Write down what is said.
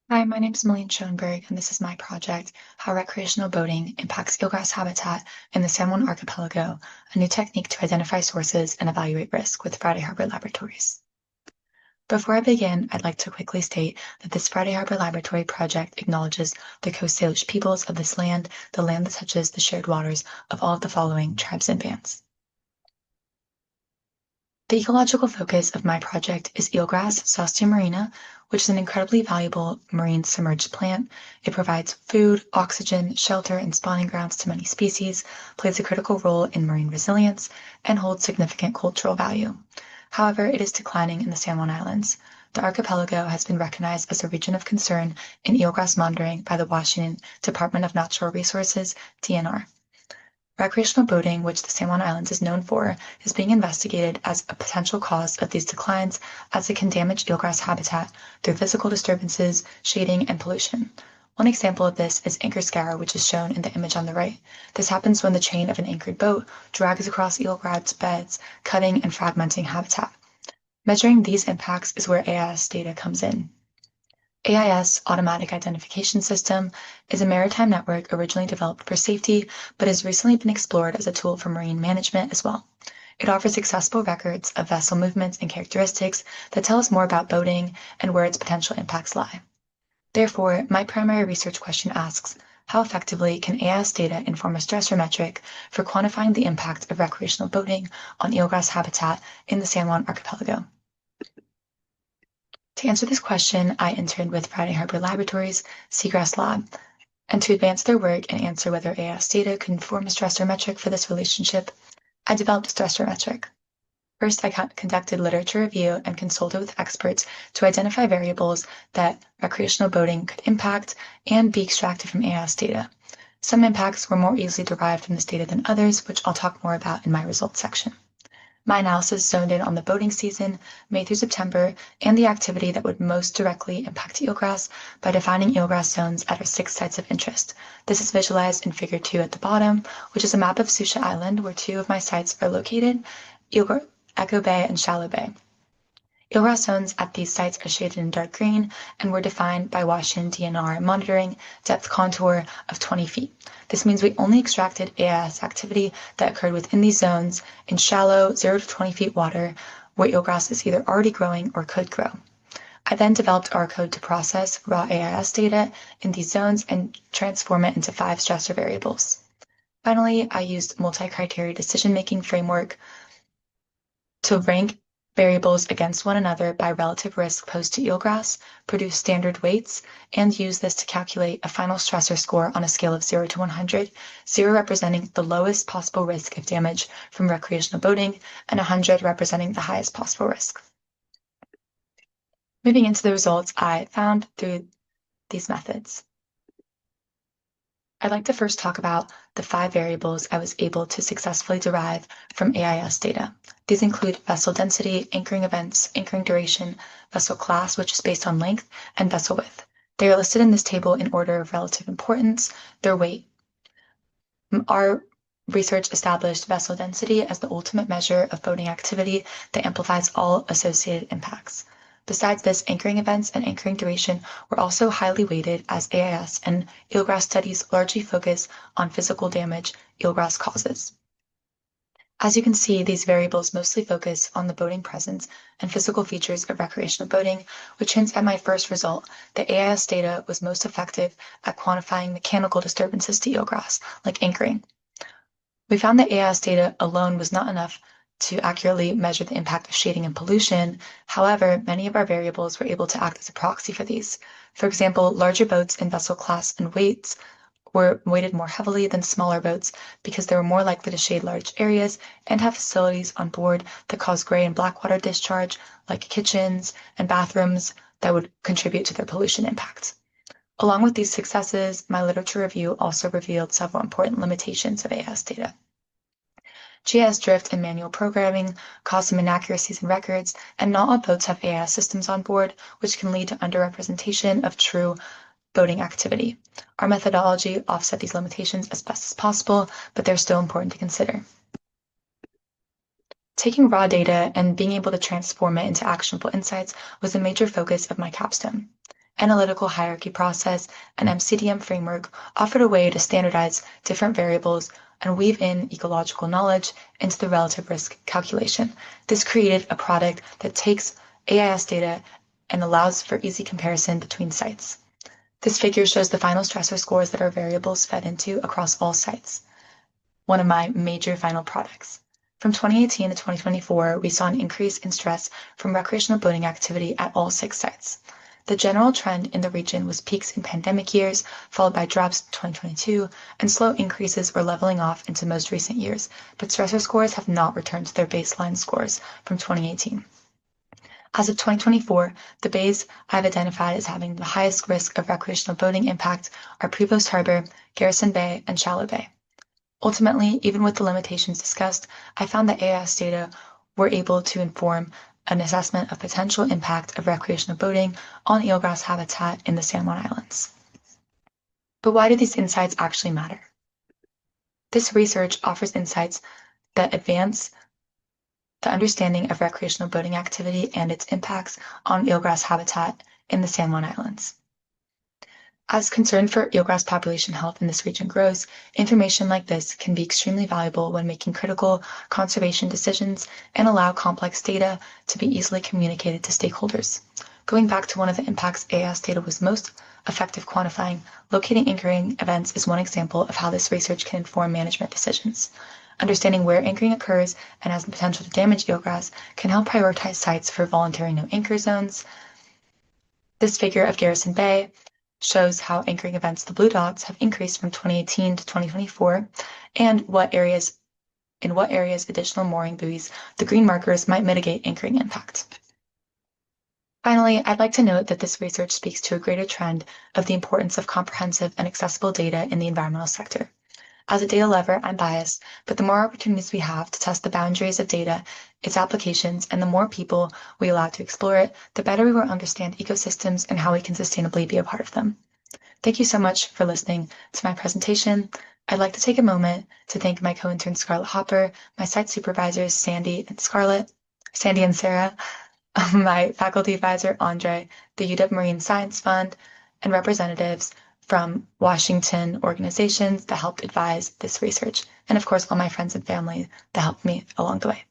Hi, my name is Maleen Schoenberg, and this is my project, How Recreational Boating Impacts Eelgrass Habitat in the San Juan Archipelago, a new technique to identify sources and evaluate risk with Friday Harbor Laboratories. Before I begin, I'd like to quickly state that this Friday Harbor Laboratory project acknowledges the Coast Salish peoples of this land, the land that touches the shared waters of all of the following tribes and bands. The ecological focus of my project is eelgrass (Saucia marina), which is an incredibly valuable marine submerged plant. It provides food, oxygen, shelter, and spawning grounds to many species, plays a critical role in marine resilience, and holds significant cultural value. However, it is declining in the San Juan Islands. The archipelago has been recognized as a region of concern in eelgrass monitoring by the Washington Department of Natural Resources, DNR. Recreational boating, which the San Juan Islands is known for, is being investigated as a potential cause of these declines as it can damage eelgrass habitat through physical disturbances, shading, and pollution. One example of this is anchor scour, which is shown in the image on the right. This happens when the chain of an anchored boat drags across eelgrass beds, cutting and fragmenting habitat. Measuring these impacts is where AIS data comes in. AIS, Automatic Identification System, is a maritime network originally developed for safety, but has recently been explored as a tool for marine management as well. It offers accessible records of vessel movements and characteristics that tell us more about boating and where its potential impacts lie. Therefore, my primary research question asks, how effectively can AIS data inform a stressor metric for quantifying the impact of recreational boating on eelgrass habitat in the San Juan Archipelago? To answer this question, I interned with Friday Harbor Laboratories, Seagrass Lab, and to advance their work and answer whether AIS data can form a stressor metric for this relationship, I developed a stressor metric. First, I conducted literature review and consulted with experts to identify variables that recreational boating could impact and be extracted from AIS data. Some impacts were more easily derived from this data than others, which I'll talk more about in my results section. My analysis zoned in on the boating season, May through September, and the activity that would most directly impact eelgrass by defining eelgrass zones at our 6 sites of interest. This is visualized in Figure 2 at the bottom, which is a map of Susha Island where 2 of my sites are located, Echo Bay and Shallow Bay. Eelgrass zones at these sites are shaded in dark green and were defined by Washington DNR monitoring depth contour of 20 feet. This means we only extracted AIS activity that occurred within these zones in shallow 0 to 20 feet water where eelgrass is either already growing or could grow. I then developed R code to process raw AIS data in these zones and transform it into 5 stressor variables. Finally, I used multi-criteria decision-making framework to rank variables against one another by relative risk posed to eelgrass, produce standard weights, and use this to calculate a final stressor score on a scale of 0 to 100, 0 representing the lowest possible risk of damage from recreational boating, and 100 representing the highest possible risk. Moving into the results I found through these methods. I'd like to first talk about the 5 variables I was able to successfully derive from AIS data. These include vessel density, anchoring events, anchoring duration, vessel class, which is based on length, and vessel width. They are listed in this table in order of relative importance, their weight. Our research established vessel density as the ultimate measure of boating activity that amplifies all associated impacts. Besides this, anchoring events and anchoring duration were also highly weighted as AIS and eelgrass studies largely focus on physical damage eelgrass causes. As you can see, these variables mostly focus on the boating presence and physical features of recreational boating, which hints at my first result that AIS data was most effective at quantifying mechanical disturbances to eelgrass, like anchoring. We found that AIS data alone was not enough to accurately measure the impact of shading and pollution. However, many of our variables were able to act as a proxy for these. For example, larger boats in vessel class and weights were weighted more heavily than smaller boats because they were more likely to shade large areas and have facilities on board that cause gray and black water discharge, like kitchens and bathrooms, that would contribute to their pollution impacts. Along with these successes, my literature review also revealed several important limitations of AIS data. GIS drift and manual programming cause some inaccuracies in records, and not all boats have AIS systems on board, which can lead to underrepresentation of true boating activity. Our methodology offset these limitations as best as possible, but they're still important to consider. Taking raw data and being able to transform it into actionable insights was a major focus of my capstone. analytical hierarchy process, and MCDM framework offered a way to standardize different variables and weave in ecological knowledge into the relative risk calculation. This created a product that takes AIS data and allows for easy comparison between sites. This figure shows the final stressor scores that our variables fed into across all sites, one of my major final products. From 2018 to 2024, we saw an increase in stress from recreational boating activity at all 6 sites. The general trend in the region was peaks in pandemic years, followed by drops in 2022, and slow increases or leveling off into most recent years, but stressor scores have not returned to their baseline scores from 2018. As of 2024, the bays I've identified as having the highest risk of recreational boating impact are Prevost Harbor, Garrison Bay, and Shallow Bay. Ultimately, even with the limitations discussed, I found that AIS data were able to inform an assessment of potential impact of recreational boating on eelgrass habitat in the San Juan Islands. But why do these insights actually matter? This research offers insights that advance the understanding of recreational boating activity and its impacts on eelgrass habitat in the San Juan Islands. As concern for eelgrass population health in this region grows, information like this can be extremely valuable when making critical conservation decisions and allow complex data to be easily communicated to stakeholders. Going back to one of the impacts AIS data was most effective quantifying, locating anchoring events is one example of how this research can inform management decisions. Understanding where anchoring occurs and has the potential to damage eelgrass can help prioritize sites for voluntary no anchor zones. This figure of Garrison Bay shows how anchoring events, the blue dots, have increased from 2018 to 2024, and in what areas additional mooring buoys, the green markers, might mitigate anchoring impact. Finally, I'd like to note that this research speaks to a greater trend of the importance of comprehensive and accessible data in the environmental sector. As a data lover, I'm biased, but the more opportunities we have to test the boundaries of data, its applications, and the more people we allow to explore it, the better we will understand ecosystems and how we can sustainably be a part of them. Thank you so much for listening to my presentation. I'd like to take a moment to thank my co-intern Scarlett Hopper, my site supervisors Sandy and Sarah, my faculty advisor Andre, the UW Marine Science Fund, and representatives from Washington organizations that helped advise this research, and of course all my friends and family that helped me along the way.